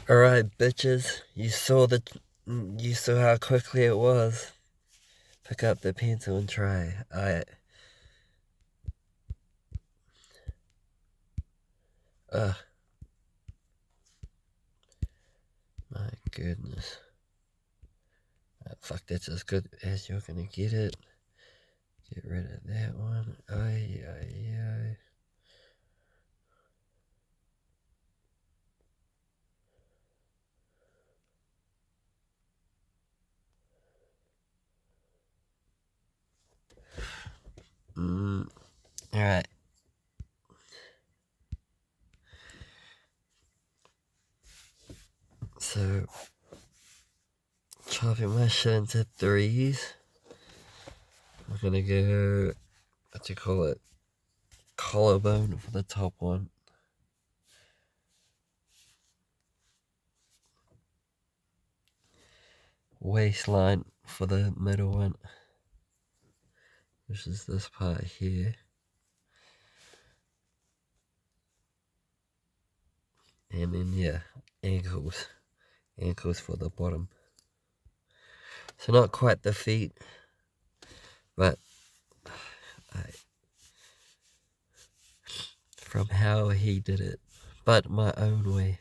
Alright, bitches, you saw how quickly it was. Pick up the pencil and try. Ugh. My goodness. Fuck, that's as good as you're gonna get it. Get rid of that one. Ay. Alright. So, chopping my shit into threes. We're gonna go, what do you call it? Collarbone for the top one. Waistline for the middle one, which is this part here. And then, yeah, ankles. Ankles for the bottom. So not quite the feet, but from how he did it, but my own way.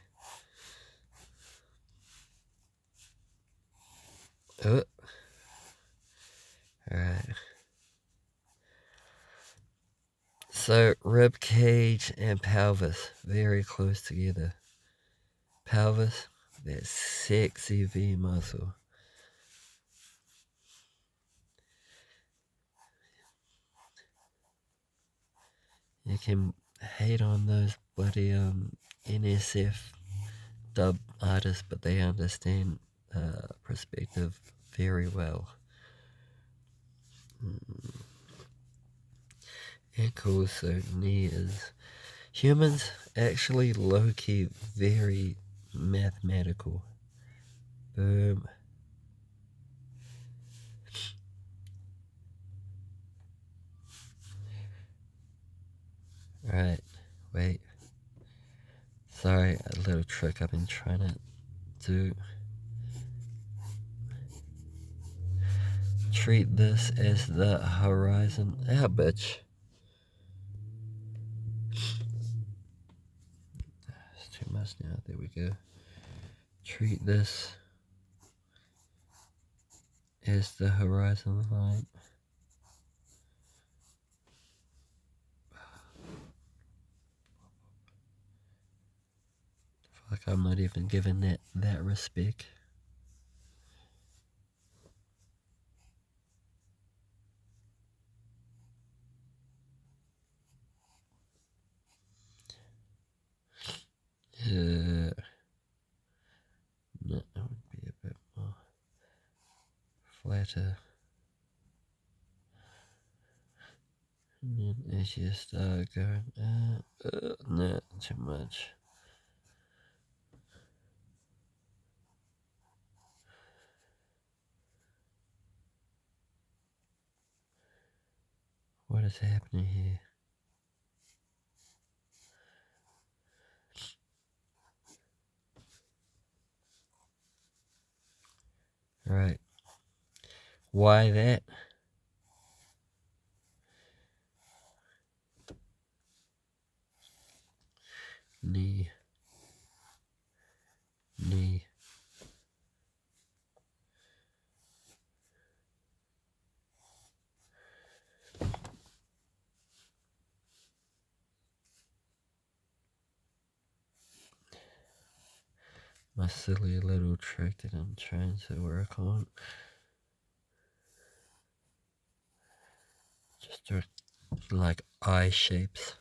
Oh. Alright. So rib cage and pelvis, very close together. Pelvis, that sexy V muscle. You can hate on those bloody NSF dub artists, but they understand perspective very well. Ankles, so knees. Humans actually low-key very mathematical. Boom. Right, wait. Sorry, a little trick I've been trying to do. Treat this as the horizon. Ah, bitch. It's too much now. There we go. Treat this as the horizon line. Fuck, I'm not even giving that respect. No, that would be a bit more flatter. And then as you start going, no, too much. What is happening here? Right. Why that? Knee. My silly little trick that I'm trying to work on. Just do like eye shapes.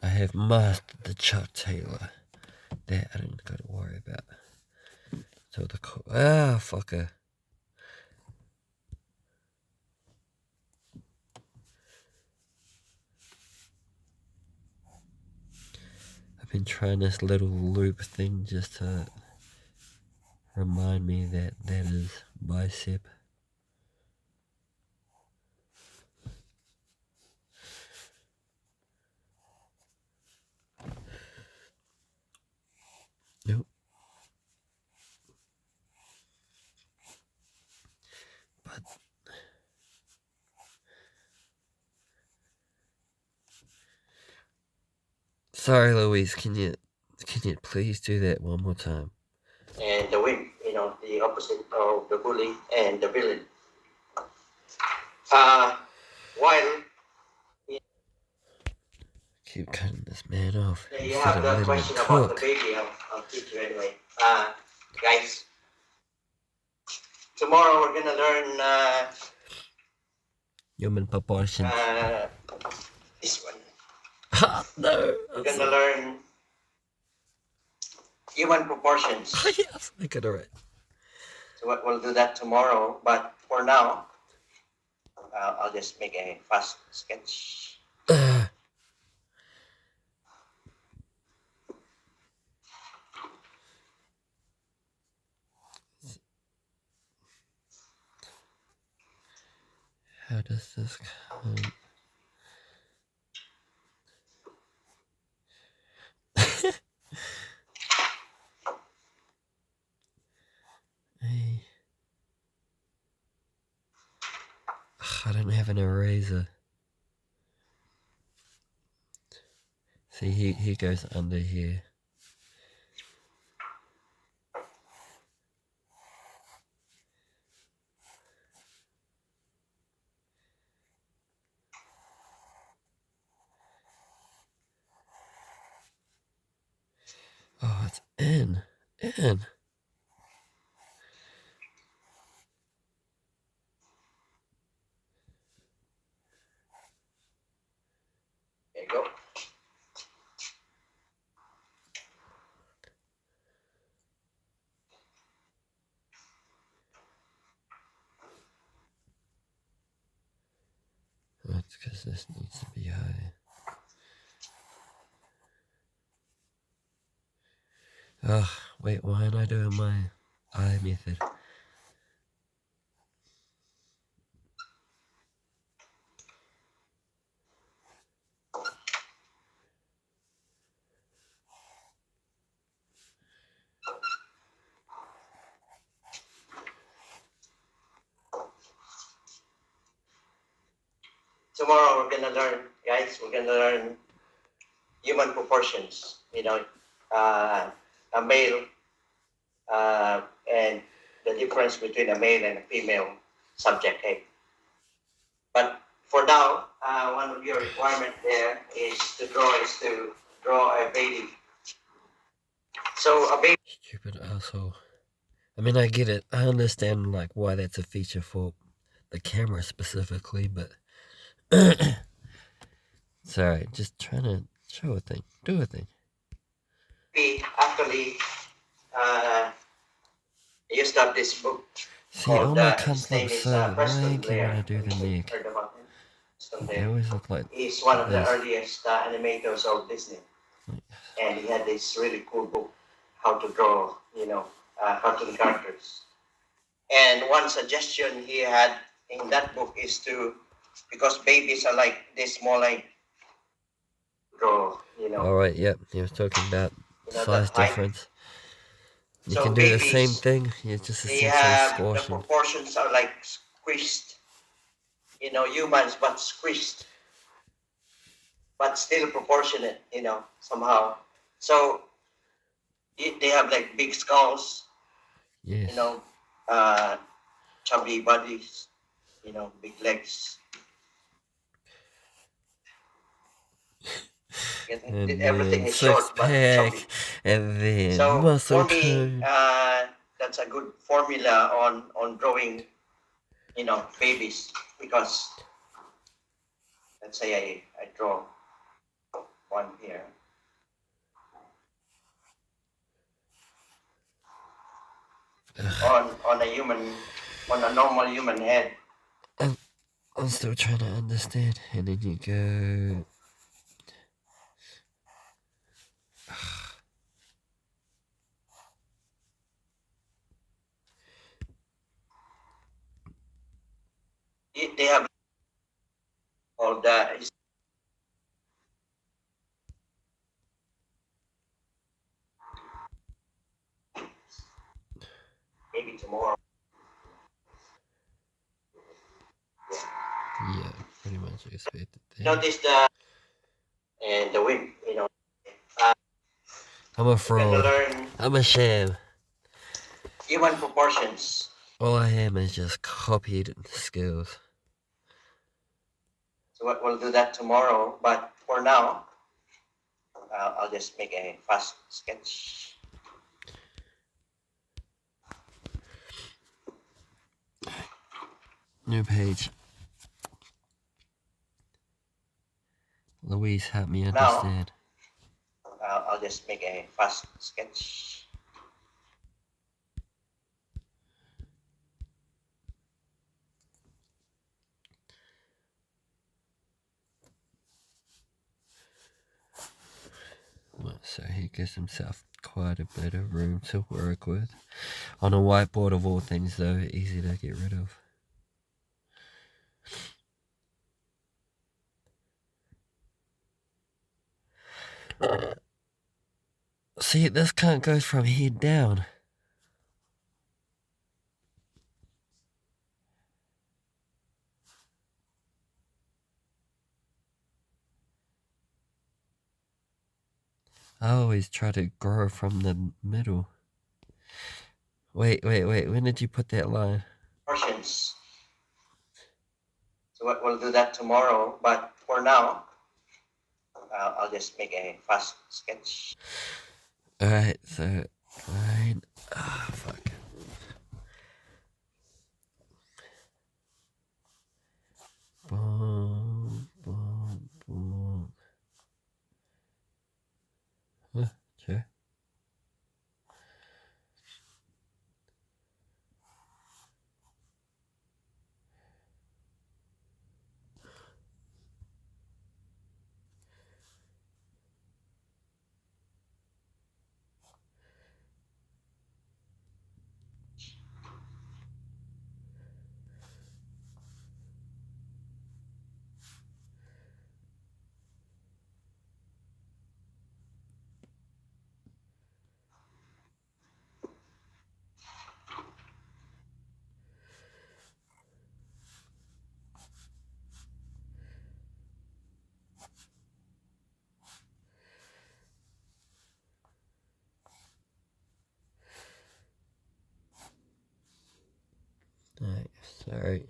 I have mastered the Chuck Taylor. That I don't gotta worry about. So the fucker. I've been trying this little loop thing just to remind me that that is bicep. Nope. But sorry, Louise. Can you please do that one more time? And the wimp, the opposite of the bully and the villain. While Keep cutting this man off you instead have of the letting him question about the talk. baby, I'll teach you anyway. Guys, tomorrow we're gonna learn Human proportion. this one. No. We're gonna learn human proportions. Yes, I got it right. So we'll do that tomorrow. But for now, I'll just make a fast sketch. How does this come? I don't have an eraser. See, he goes under here. Oh, it's in. There you go. That's because this needs to be high. Oh, wait, why am I doing my eye method? Tomorrow we're gonna learn, guys. We're gonna learn human proportions. A male and the difference between a male and a female subject. Okay? But for now, one of your requirements there is to draw a baby. So a baby. Stupid asshole. I mean, I get it. I understand, like, why that's a feature for the camera specifically, but... Sorry, just trying to show a thing. Do a thing. Actually, used to have this book. See, all my cunts His name look is so Preston lanky when I Blair. do the neck. Heard about him? Preston They Blair. always look like He's one of the this. earliest animators of Disney. And he had this really cool book, how to draw, cartoon characters. And one suggestion he had in that book is because babies are like this small, like draw, Alright, yep, he was talking about size difference. You so can do babies, the same thing, you just they essentially have squash the them. proportions are like squished, humans, but squished, but still proportionate, somehow. So they have like big skulls, Yes. Chubby bodies, big legs. And Everything then is six short, but pack, chubby. and then So muscle for me, tone. that's a good formula on drawing, babies, because let's say I draw one here. On a normal human head. I'm still trying to understand. And then you go. They have all the maybe tomorrow. Yeah, pretty much expected that. Notice the and the wind. Uh, I'm a you can fraud. learn I'm a sham. human proportions. All I am is just copied skills. So we'll do that tomorrow. But for now, I'll just make a fast sketch. New page. Louise, help me Now, understand. I'll just make a fast sketch. So he gives himself quite a bit of room to work with. On a whiteboard of all things, though, easy to get rid of. See, this cunt goes from here down. I always try to grow from the middle. Wait. When did you put that line? Proportions. So we'll do that tomorrow. But for now, I'll just make a fast sketch. Alright, so line. Ah, fuck. Boom. Huh, sure. Alright, sorry.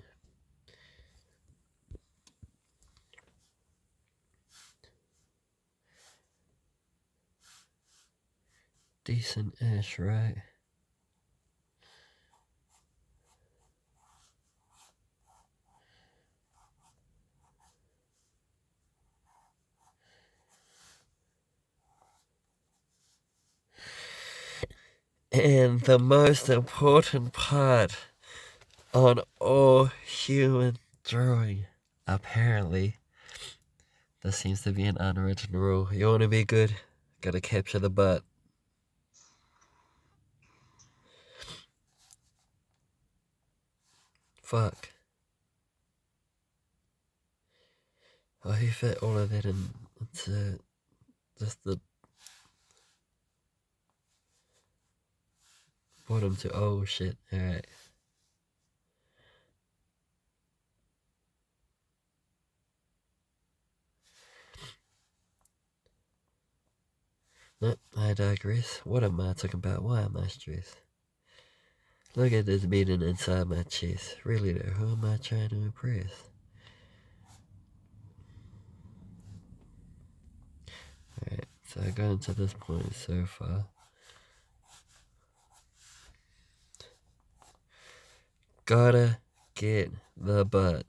Decent-ish, right? And the most important part on all human drawing, apparently, there seems to be an unwritten rule. You want to be good, gotta capture the butt. Fuck. Oh, he fit all of that into just the bottom to, oh shit, alright. No, I digress. What am I talking about? Why am I stressed? Look at this beating inside my chest. Really though, who am I trying to impress? Alright, so I got into this point so far. Gotta get the butt.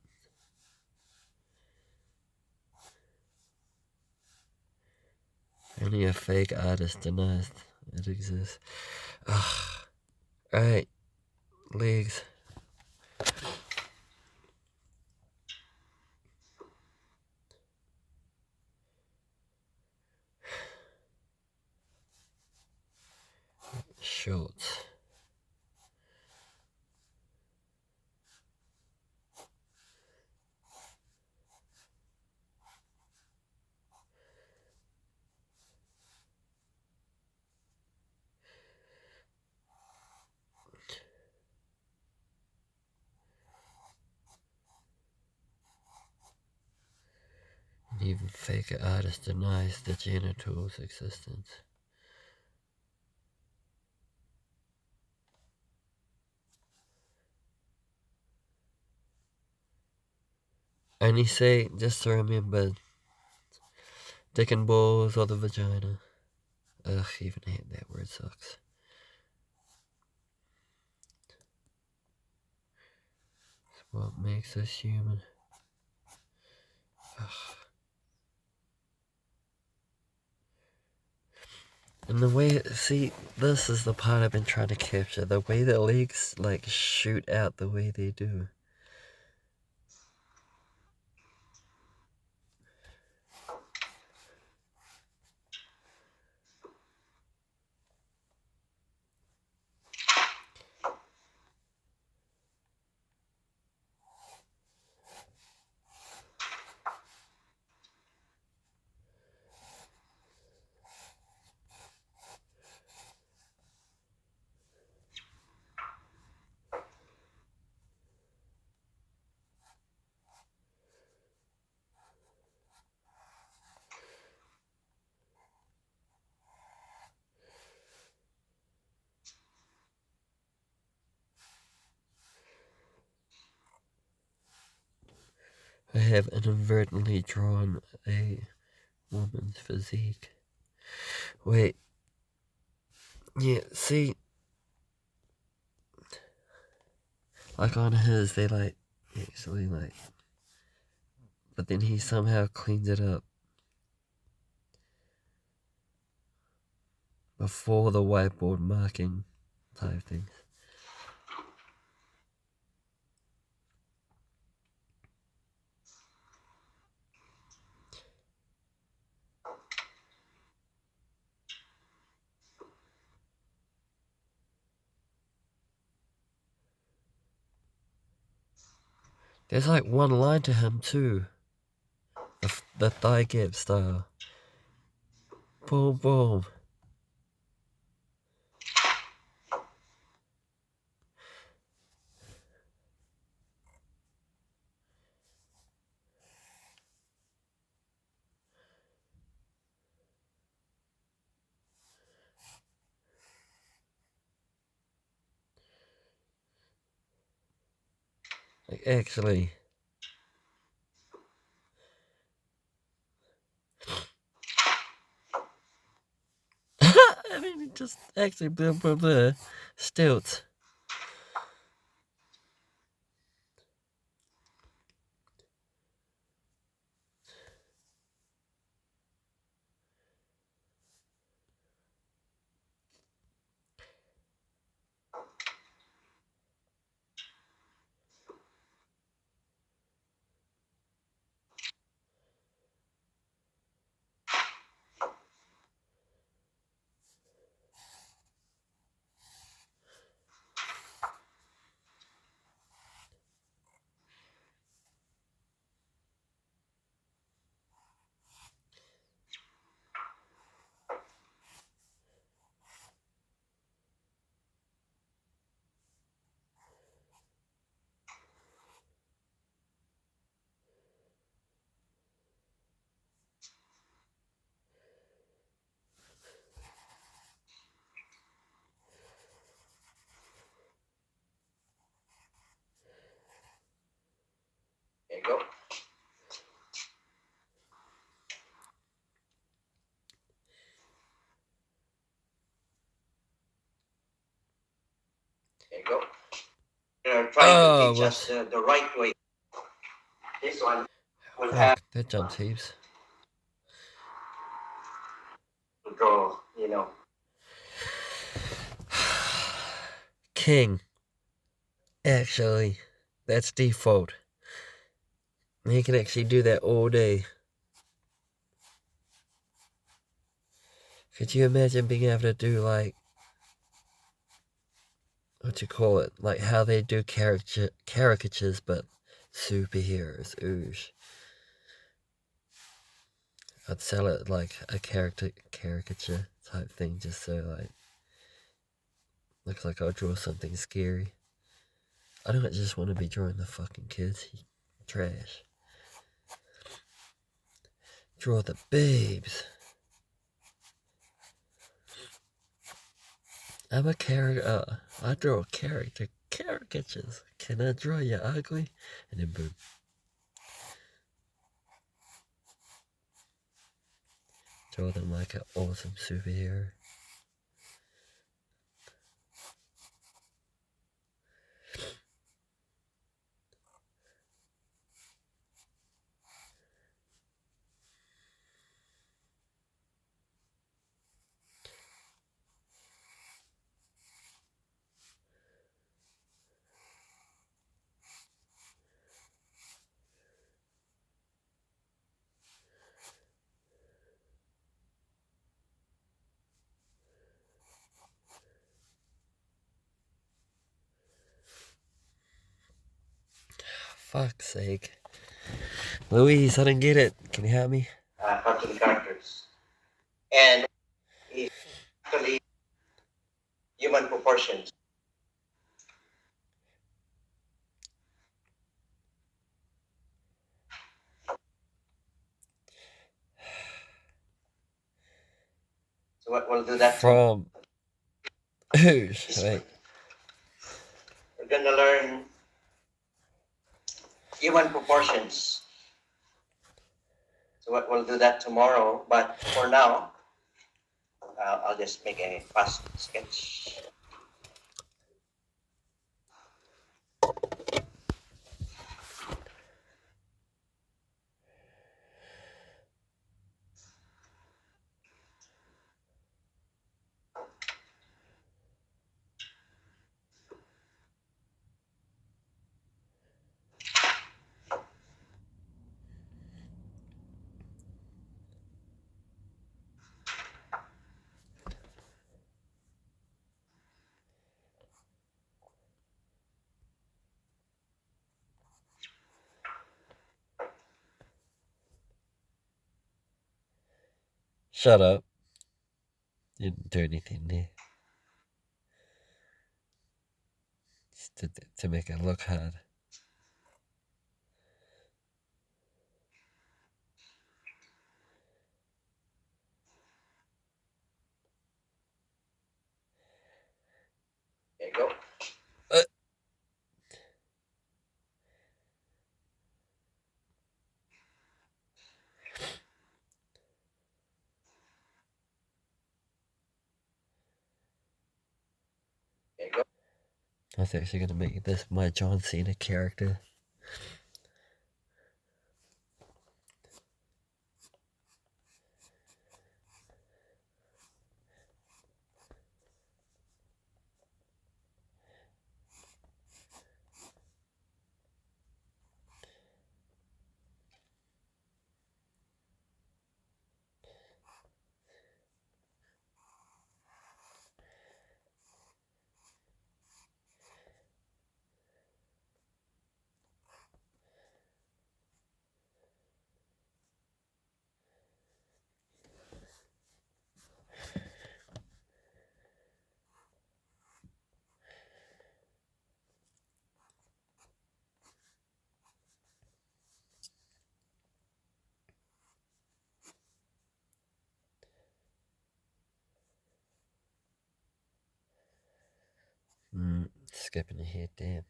Only a fake artist denies it exists. Ugh. Alright, legs. Shorts. even fake artist denies the genital's existence. Only say, just to remember, dick and balls or the vagina. Ugh, even hate that word sucks. It's what makes us human. Ugh. And the way, see, this is the part I've been trying to capture. The way the legs, like, shoot out the way they do. I have inadvertently drawn a woman's physique. Wait. Yeah, see, like on his, they like, actually like, but then he somehow cleans it up before the whiteboard marking type things. There's like one line to him too. The thigh gap style. Boom, boom. Like, actually. I mean, it just actually blah, blah, blah. Stilt. There you go. There you go. They're trying to teach us the right way. This one will have Fuck, that jumps heaps. to draw, King. Actually, that's default. You can actually do that all day. Could you imagine being able to do like, what you call it, like how they do caricatures, but superheroes? Oosh. I'd sell it like a caricature type thing, just so like looks like I'll draw something scary. I don't just want to be drawing the fucking kids. Trash. Draw the babes. I'm a character. I draw character caricatures. Can I draw you ugly? And then boom. Draw them like an awesome superhero. Fuck's sake. Louise, I didn't get it. Can you help me? Cartoon characters. And it's actually human proportions. So what we'll do that From who's? Wait. we're gonna learn human proportions. So what we'll do that tomorrow, but for now, I'll just make a fast sketch. Shut up. You didn't do anything there. Just to make it look hard. There you go. There you go. I was actually gonna make this my John Cena character. Skipping ahead, damn.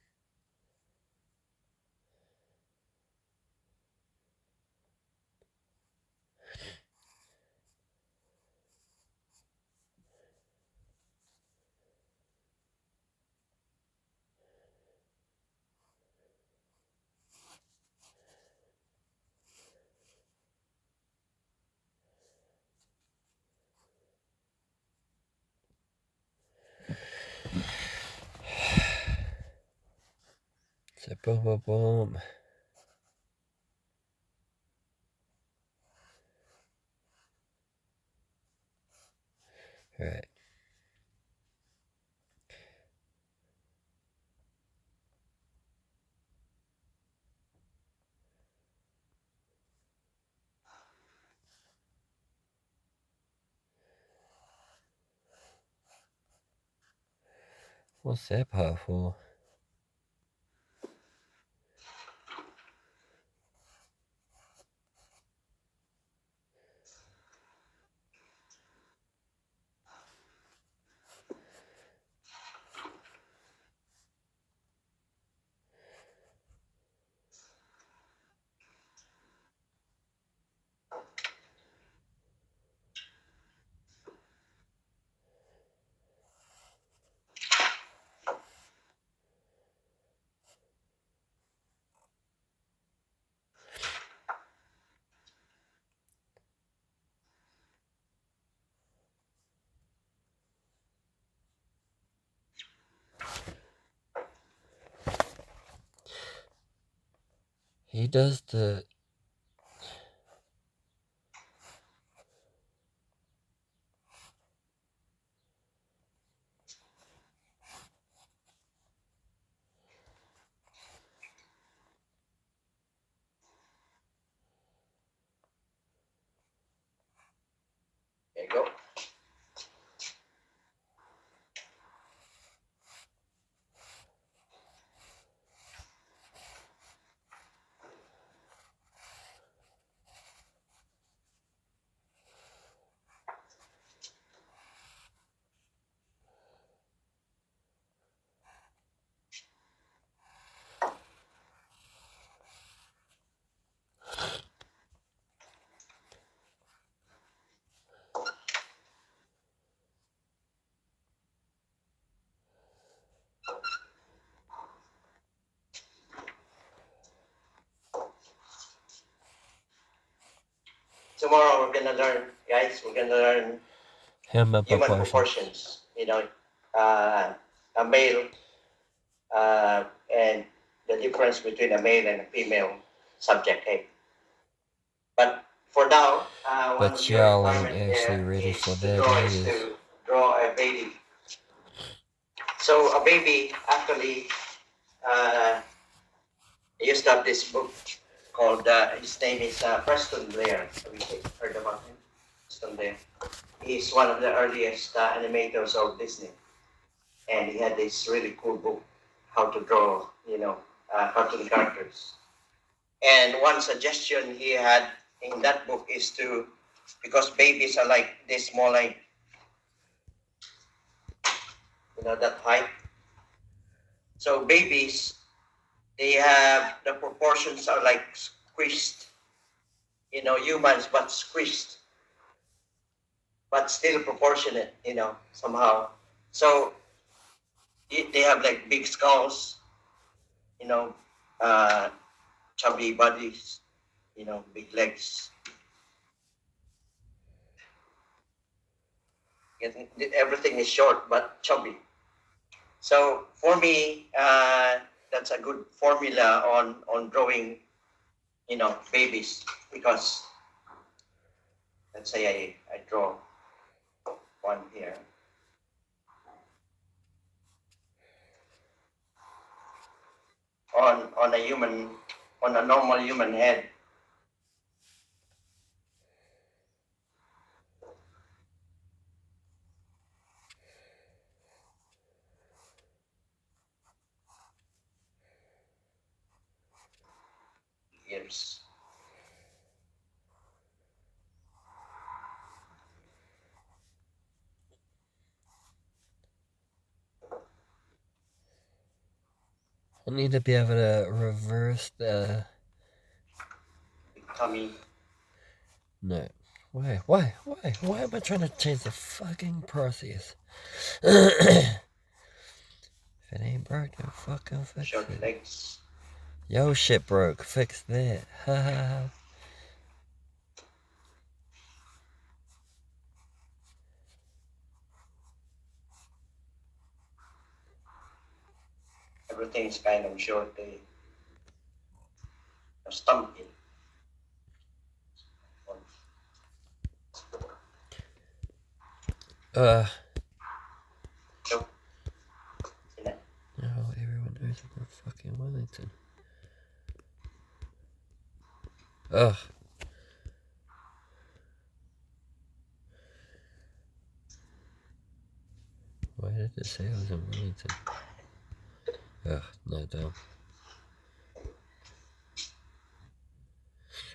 So boom, boom, boom. Alright. What's that part for? He does the... There you go. Tomorrow we're gonna learn, guys. We're gonna learn Human human proportion. proportions. A male and the difference between a male and a female subject. Hey, but for now, one of But your y'all ain't requirements actually there ready is for that is either. to draw a baby. So a baby actually, I used to have this book called, his name is Preston Blair. Have you heard about him? Preston Blair. He's one of the earliest animators of Disney. And he had this really cool book, how to draw, cartoon characters. And one suggestion he had in that book is to, because babies are like this small, like, that height. So babies, they have, the proportions are like squished, humans, but squished, but still proportionate, somehow. So they have like big skulls, you know, uh, chubby bodies, big legs. Everything is short but chubby. So for me, that's a good formula on drawing, babies, because let's say I draw one here. On a human, on a normal human head. Ears. I need to be able to reverse the... Tummy. No. Why am I trying to change the fucking process? If it ain't broke, then fucking fix Short it. legs. Yo, shit broke. Fix that. Ha ha ha. Everything's kind of short. They are stumpy. Uh. So, you know, Oh, everyone knows I'm from fucking Wellington. Ugh. Why did it say I was in Wellington? Ugh, no damn.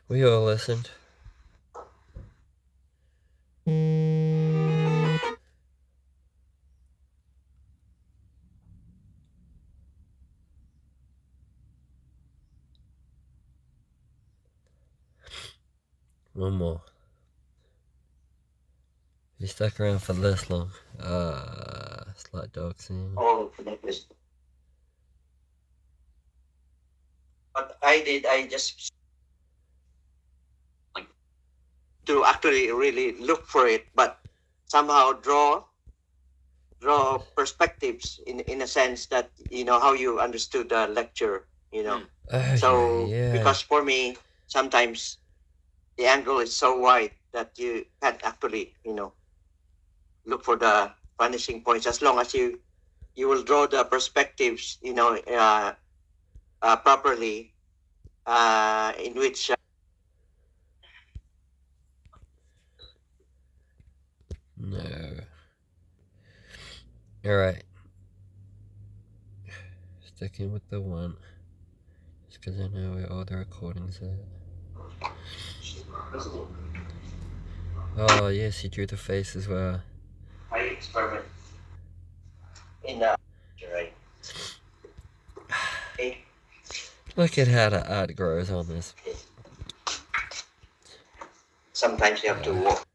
We all listened. One more. You stuck around for this long. Slight dog scene. all of the list. What I just like to actually really look for it, but somehow draw perspectives in a sense that how you understood the lecture you know. Oh, So yeah. because for me, sometimes the angle is so wide that you can't actually, look for the vanishing points as long as you will draw the perspectives, properly, in which No. Alright. Sticking with the one. Just because I know where all the recordings are. Oh, yes, he drew the face as well. I experiment in right. Okay. Look at how the art grows on this. Sometimes you have to walk.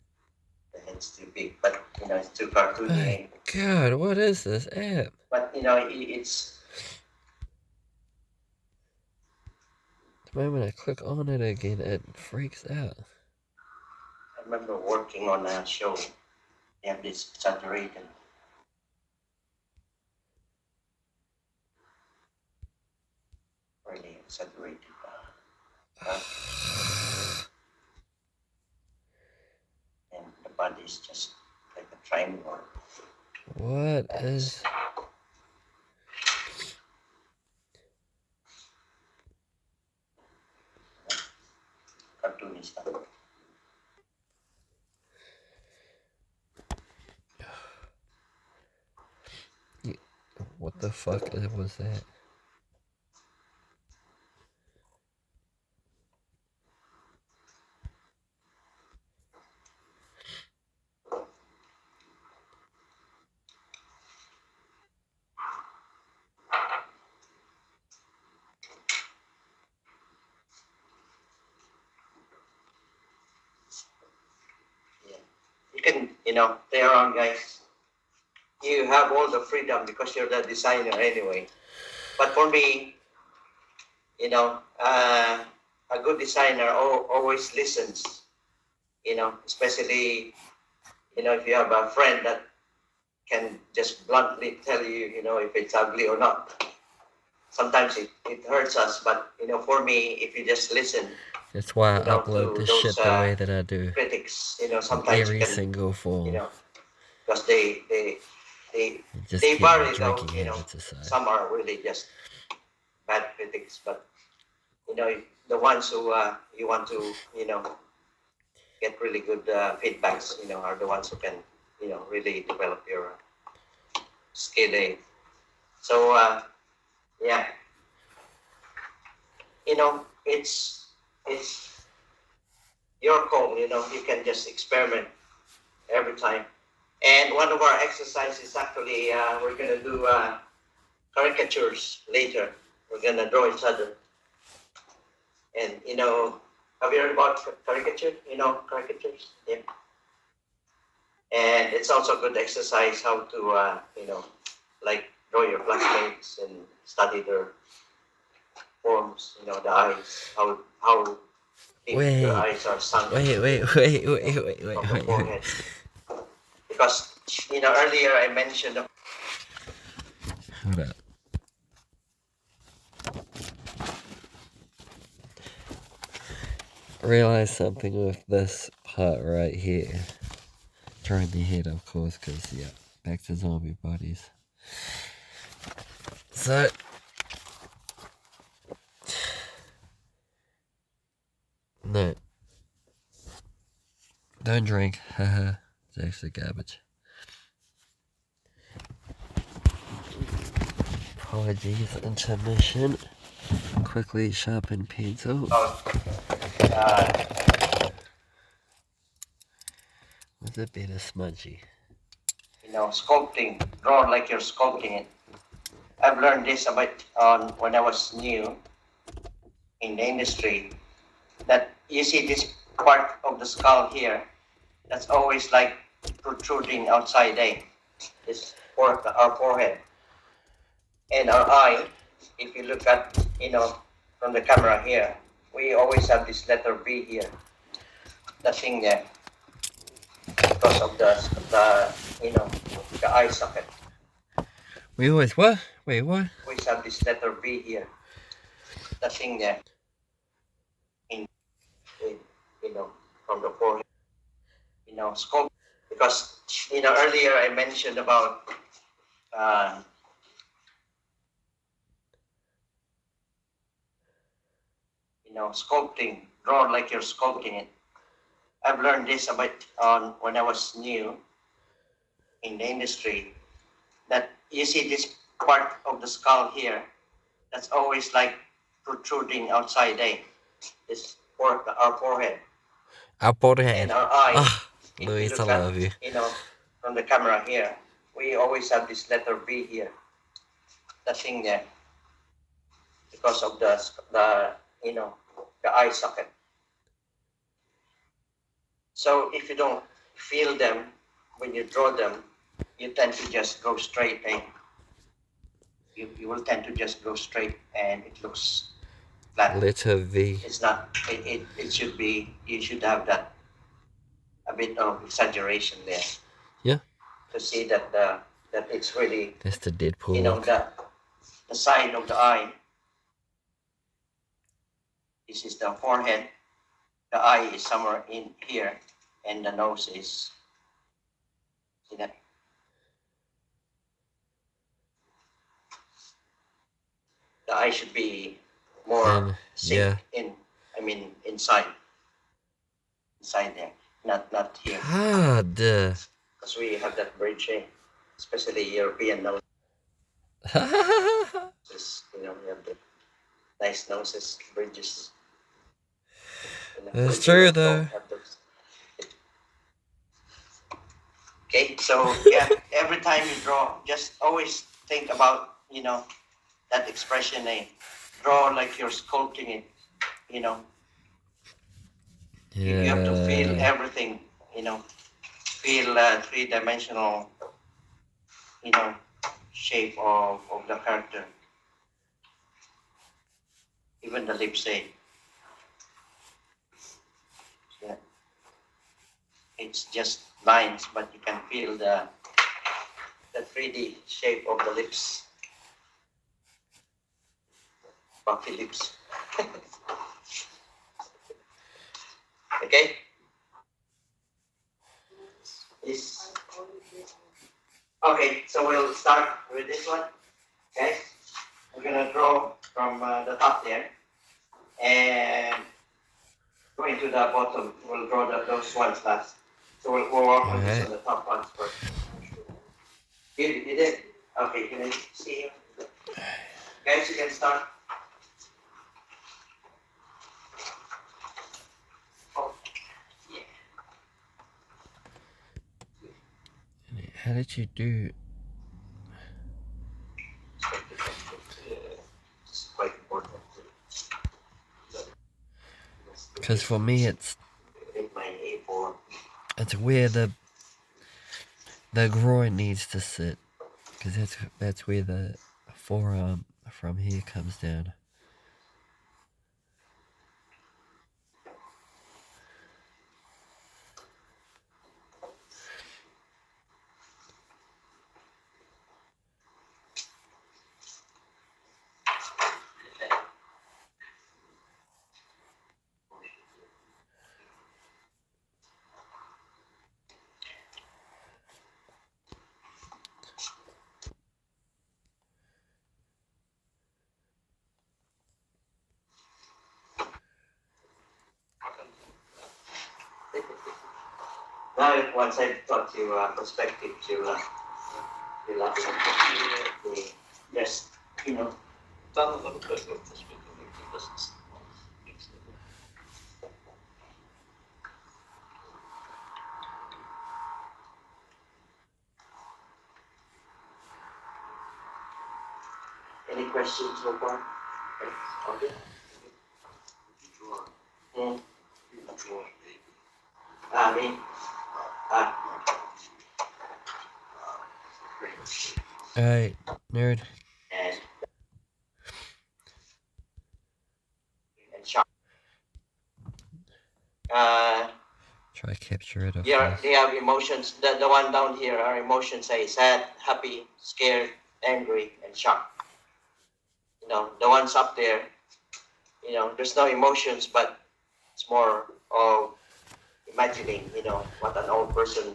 The head's too big, but it's too cartoony. My God, what is this app? But it's. The moment I click on it again, it freaks out. I remember working on a show. They have this saturated. Really saturated. And the body is just like a triangle. What is... Cartoony stuff. What the fuck was that? Yeah. You can, play around, guys. You have all the freedom because you're the designer anyway. But for me, a good designer always listens. Especially, if you have a friend that can just bluntly tell you, if it's ugly or not. Sometimes it hurts us, but for me, if you just listen, That's why I upload this those, shit the way that I do. critics, In sometimes every you can, single form. Because they Just they keep my vary though, drinking habits aside. some are really just bad critics, but the ones who you want to get really good feedbacks, are the ones who can really develop your skill. So yeah, it's your call. You can just experiment every time. And one of our exercises actually, we're gonna do caricatures later. We're gonna draw each other. And have you heard about caricature? Caricatures? Yeah. And it's also a good exercise how to like draw your classmates and study their forms, the eyes, how deep your eyes are sunk. Wait. Because earlier I mentioned. Hold up. Realize something with this part right here. Turn the head, of course, because, yeah, back to zombie bodies. So, no. Don't drink, haha. It's actually garbage. Apologies, intermission. Quickly sharpen pencil. Was a bit of smudgy. Sculpting, draw like you're sculpting it. I've learned this about when I was new in the industry, that you see this part of the skull here, that's always like protruding outside, this our forehead. And our eye, if you look at, from the camera here, we always have this letter B here, the thing there, because of the eye socket. We always what? Wait, what? We always have this letter B here. the thing there in, from the forehead, sculpt, because earlier I mentioned about uh, sculpting, draw like you're sculpting it. I've learned this a bit on when I was new in the industry, that you see this part of the skull here, that's always like protruding outside, this our forehead Our and forehead. our eye. Ah, If you Luis, I look at, love you. from the camera here, we always have this letter B here, the thing there, because of the the eye socket. So if you don't feel them when you draw them, you tend to just go straight. You will tend to just go straight, and it looks flat. Letter V. It's not. It should be. You should have that a bit of exaggeration there. Yeah. To see that that it's really, That's the Deadpool look. the side of the eye. This is the forehead. The eye is somewhere in here, and the nose is. See that? The eye should be more yeah. Inside there, not here. God. Because we have that bridge, especially European nose. We have the nice noses, bridges. That's true, though. Okay, so yeah, every time you draw, just always think about that expression, draw like you're sculpting it. Yeah. You have to feel everything. Feel three-dimensional, shape of the character. Even the lips, yeah. It's just lines, but you can feel the 3D shape of the lips. Puffy lips. Okay? Yes. Okay, so we'll start with this one. Okay? We're going to draw from the top there. And going to the bottom, we'll draw those ones last. So we'll work on this on the top ones first. You did? Okay, can I see you? Guys, you can start. Oh, yeah. How did you do? It's quite important. Because for me, it's where the groin needs to sit. Because that's where the forearm from here comes down. Now, once I've taught you perspective, you'll just, done a little bit of perspective. Any questions so far? Okay. Me. Alright, nerd. And sharp. Try capture it. Yeah, they have emotions. The one down here, our emotions say sad, happy, scared, angry, and shocked. The ones up there, there's no emotions, but it's more of imagining, what an old person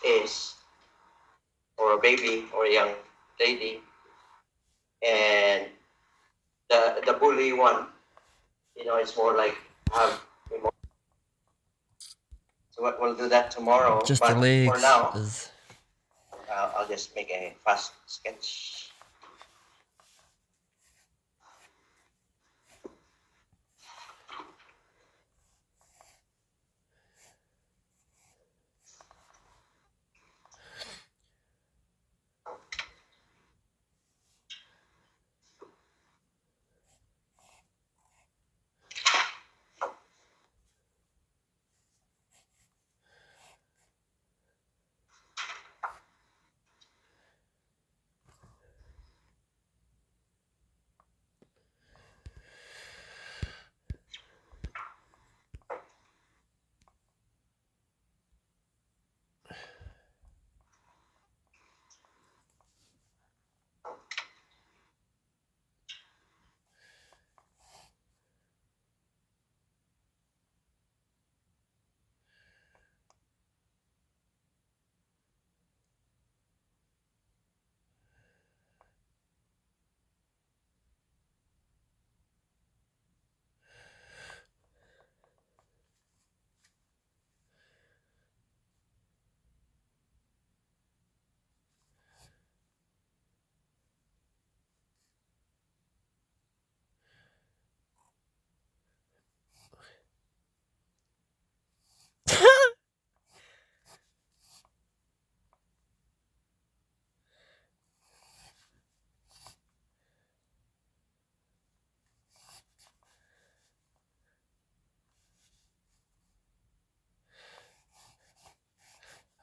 is, or a baby, or a young lady, and the bully one, it's more like have emotions. So we'll do that tomorrow. Just the But for legs now, is. I'll just make a fast sketch.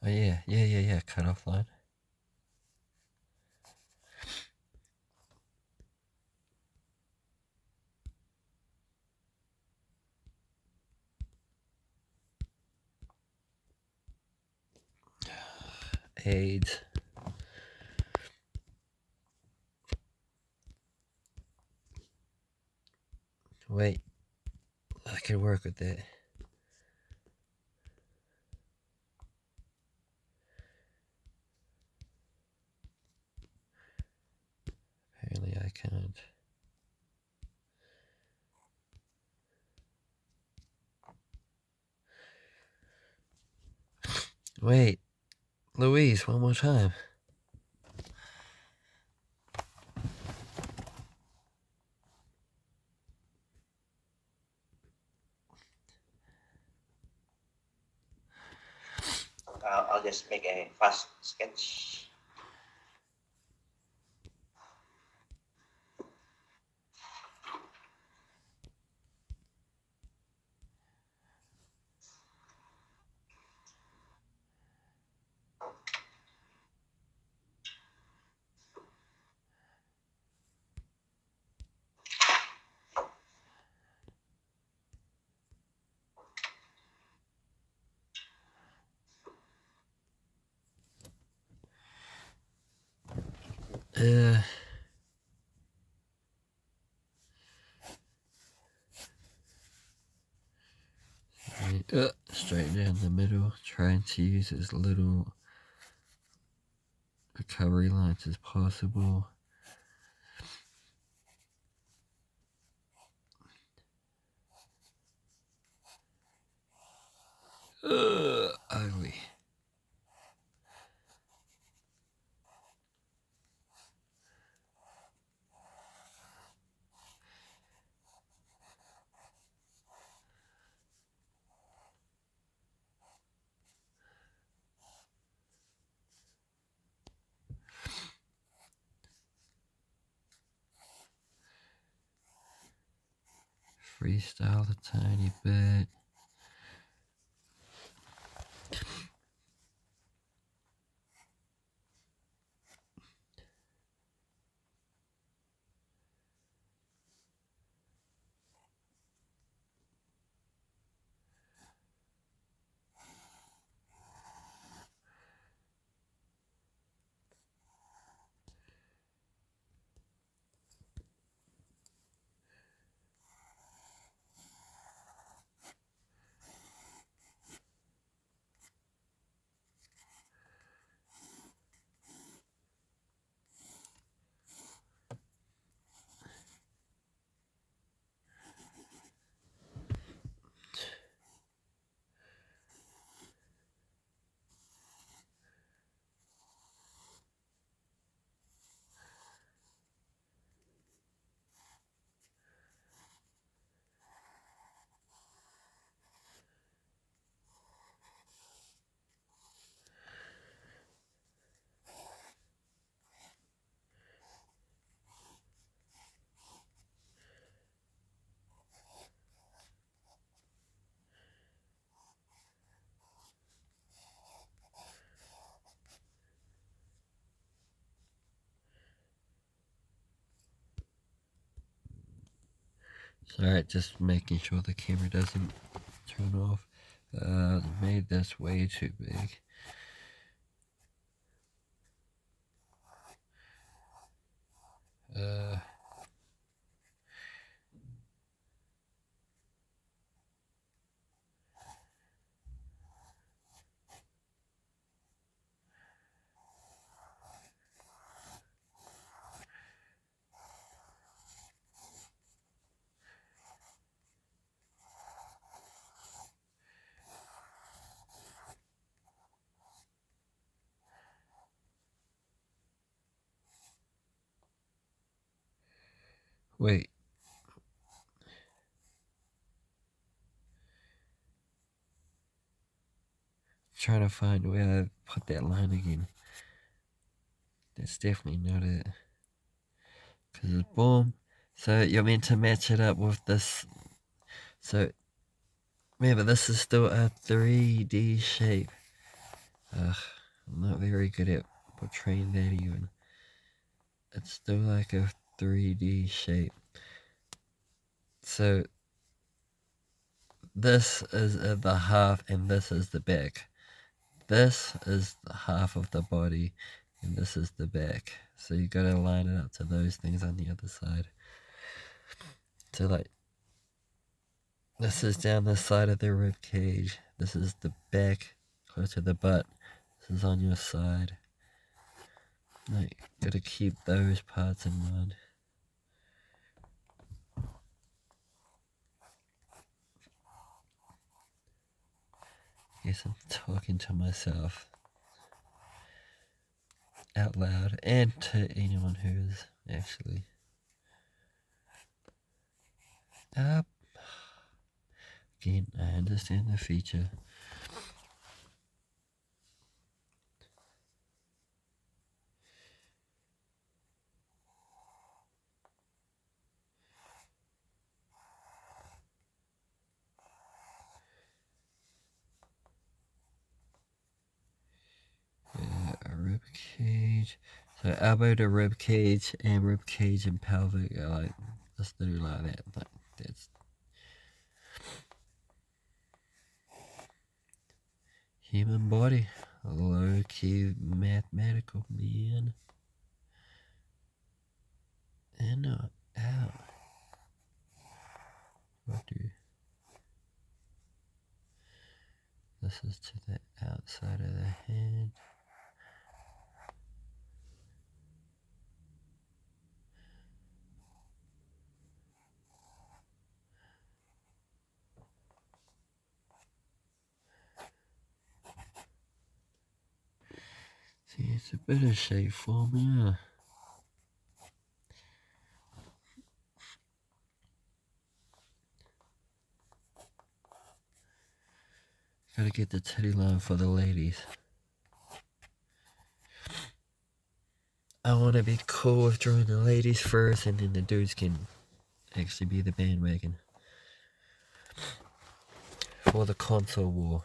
Oh yeah. Cut off line. AIDS. Wait, I can work with it. Apparently I can't. Wait, Louise, one more time. I'll just make a fast sketch. Uh, straight down the middle, trying to use as little recovery lines as possible. Ugly. Freestyle a tiny bit. Sorry, just making sure the camera doesn't turn off. Made this way too big. Wait. Trying to find where I put that line again. That's definitely not it. Because it's boom. So you're meant to match it up with this. So remember, this is still a 3D shape. I'm not very good at portraying that even. It's still like a 3D shape. So this is the half and this is the back. This is the half of the body and this is the back. So you gotta line it up to those things on the other side. So like, this is down the side of the rib cage. This is the back, close to the butt. This is on your side. Like, gotta keep those parts in mind. Guess I'm talking to myself out loud and to anyone who's actually up. Again, I understand the feature. Rib cage. So elbow to rib cage and pelvic are like just literally like that. Like that's human body. Low key mathematical, man. And out. What do? This is to the outside of the head. See, it's a better shape for me. Yeah. Gotta get the titty line for the ladies. I wanna be cool with drawing the ladies first, and then the dudes can actually be the bandwagon for the console war.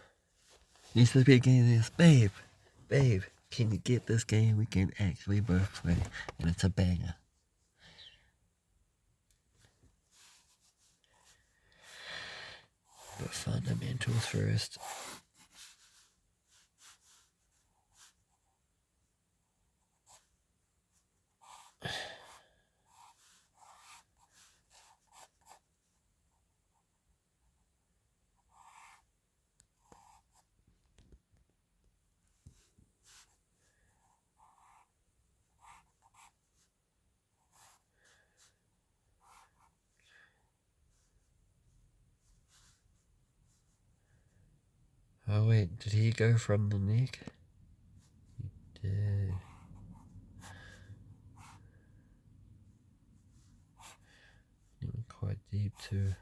Needs to be a game this, babe, can you get this game? We can actually both play, and it's a banger. But fundamentals first. Oh wait, did he go from the neck? He did. He went quite deep too.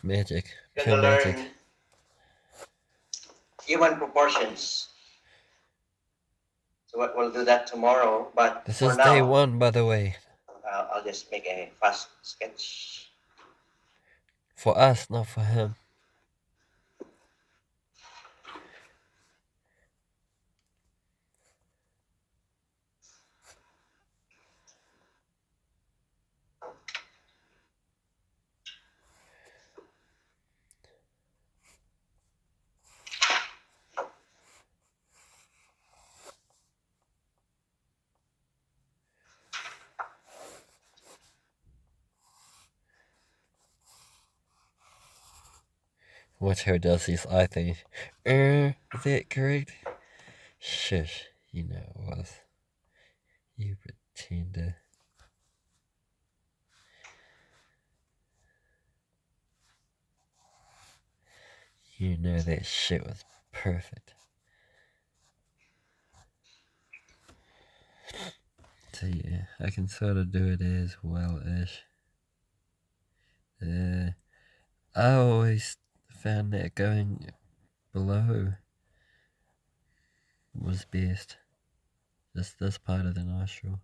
Magic. You're Pure gonna magic. learn human proportions. So we'll do that tomorrow. But This for is day now, 1, by the way. I'll just make a fast sketch. For us, not for him. Watch how he does his eye thing. Is that correct? Shush, you know it was. You pretender. You know that shit was perfect. So yeah, I can sort of do it as well-ish. I always found that going below was best. Just this part of the nostril.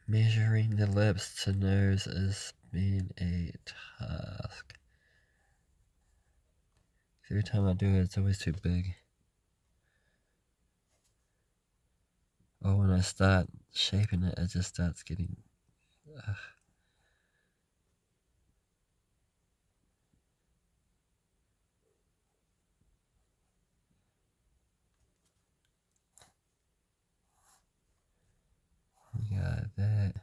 Measuring the lips to nose has been a task. Every time I do it, it's always too big. Or when I start shaping it, it just starts getting... Got that.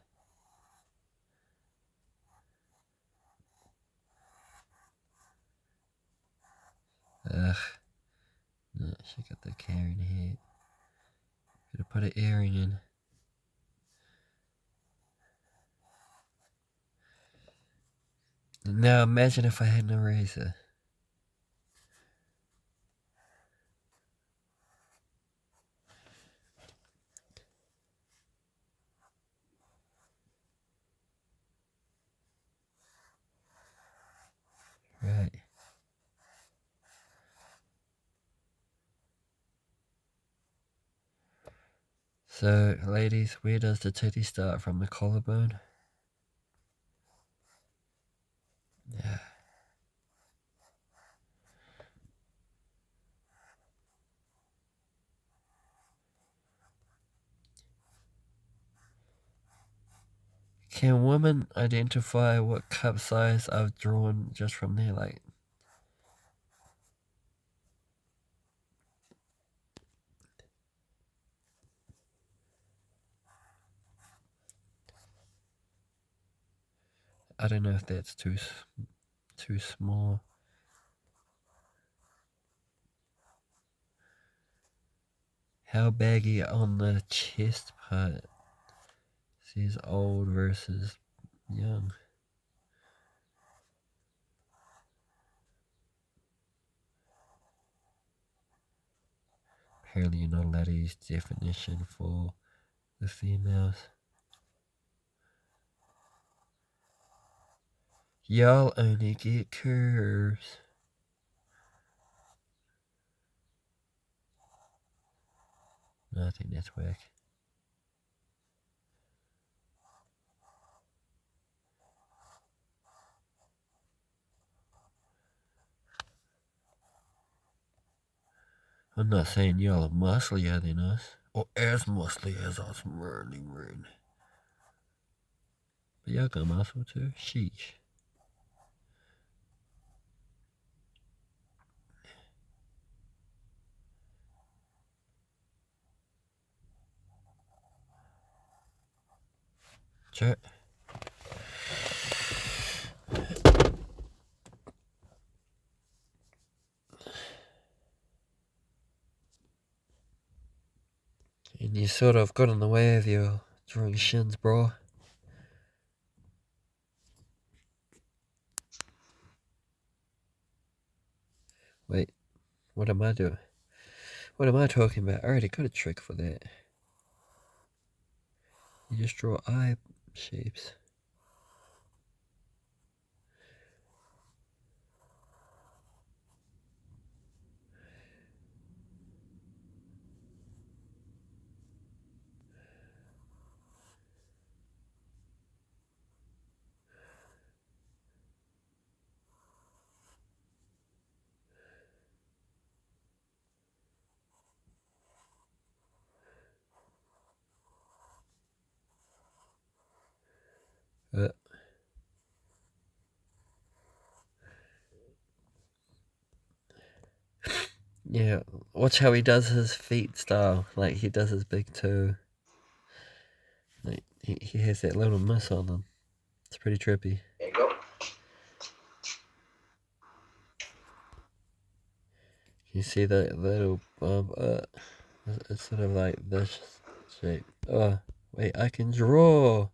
Ugh. No, she got the carrying head. Gotta put an earring in. Now imagine if I had an eraser. Right. So, ladies, where does the titty start from? The collarbone? Yeah. Can women identify what cup size I've drawn just from there? Like, I don't know if that's too small. How baggy on the chest part? Says old versus young. Apparently you're not allowed to use definition for the females. Y'all only get curves. No, I think that's whack. I'm not saying y'all are musclier than us, or as muscly as us, man. But y'all got muscle too. Sheesh. Check. And you sort of got in the way of your drawing shins, bro. Wait, what am I doing? What am I talking about? I already got a trick for that. You just draw shapes. Yeah, watch how he does his feet style. Like, he does his big toe. Like, he has that little miss on him. It's pretty trippy. There you go. You see that little bump? It's sort of like this shape. Oh, wait, I can draw.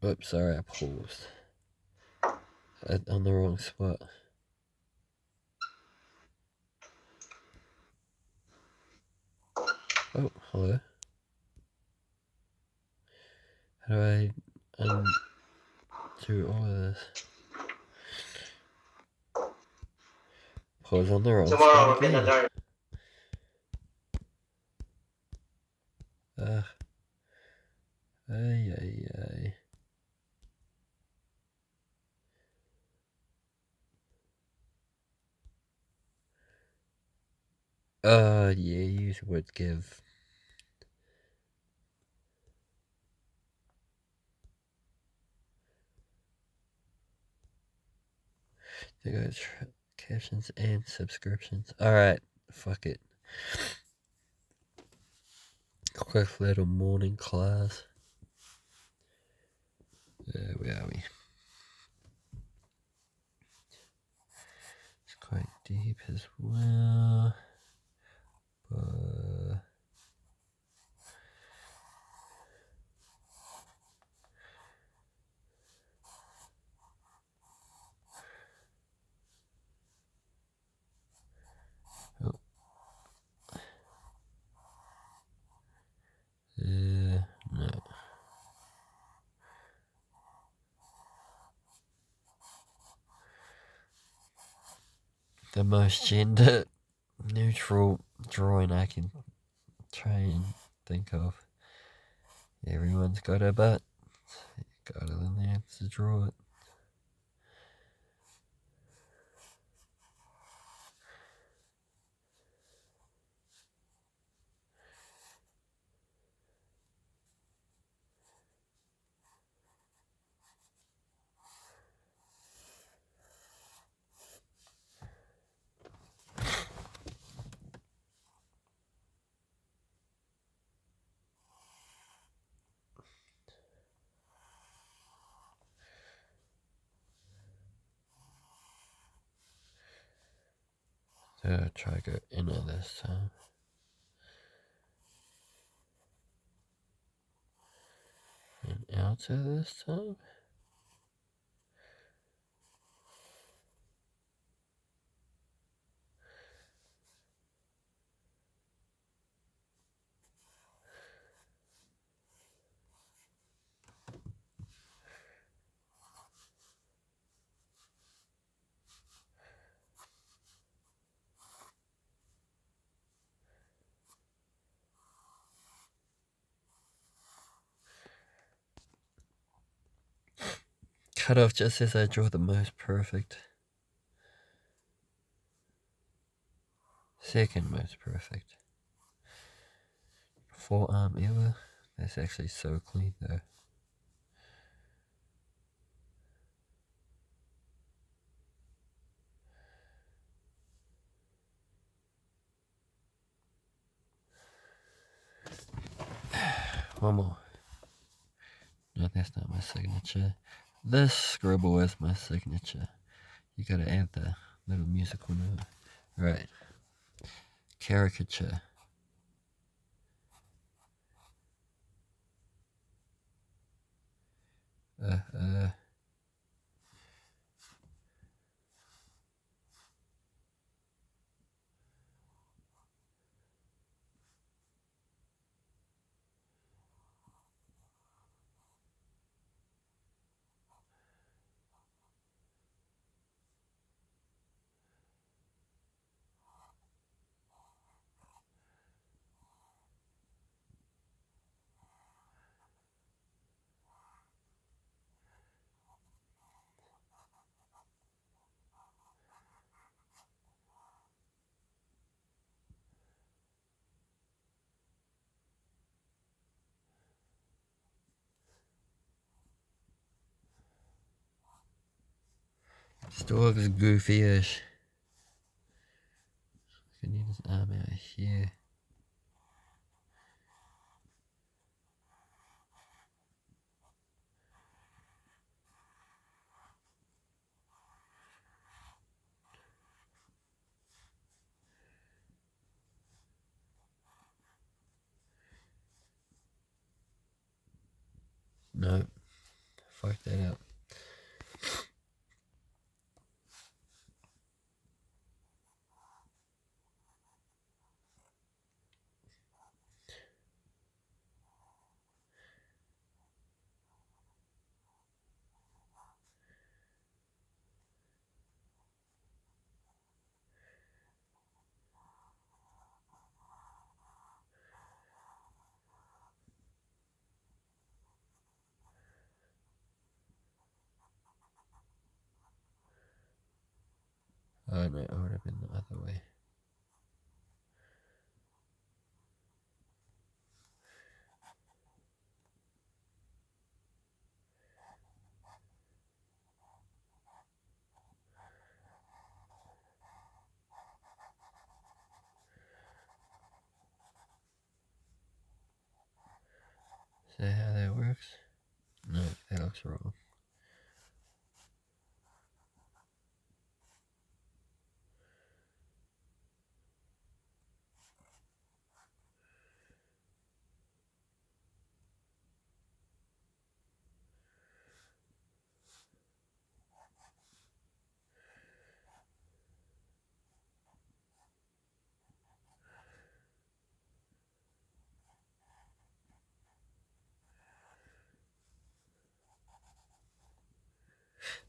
Oops, sorry, I paused. On the wrong spot. Oh, hello. How do I undo all of this? Pause on the wrong Tomorrow spot we're gonna again. learn. Ay. Yeah, use would give. They got captions and subscriptions. Alright, fuck it. Quick little morning class. Where are we? It's quite deep as well. No. The most gender neutral drawing I can try and think of. Everyone's got a butt. Got it in there to draw it. So try to go inner this time. And outer this time. Cut off just as I draw the most perfect. Second most perfect. Forearm ever. That's actually so clean though. One more. No, that's not my signature. This scribble is my signature. You gotta add the little musical note. Right. Caricature. Still looks goofy-ish. I need his arm out here. No, fuck that up. Oh no, I would have been the other way. Is that how that works? No, that looks wrong.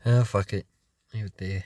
Ah, fuck it. Leave it there.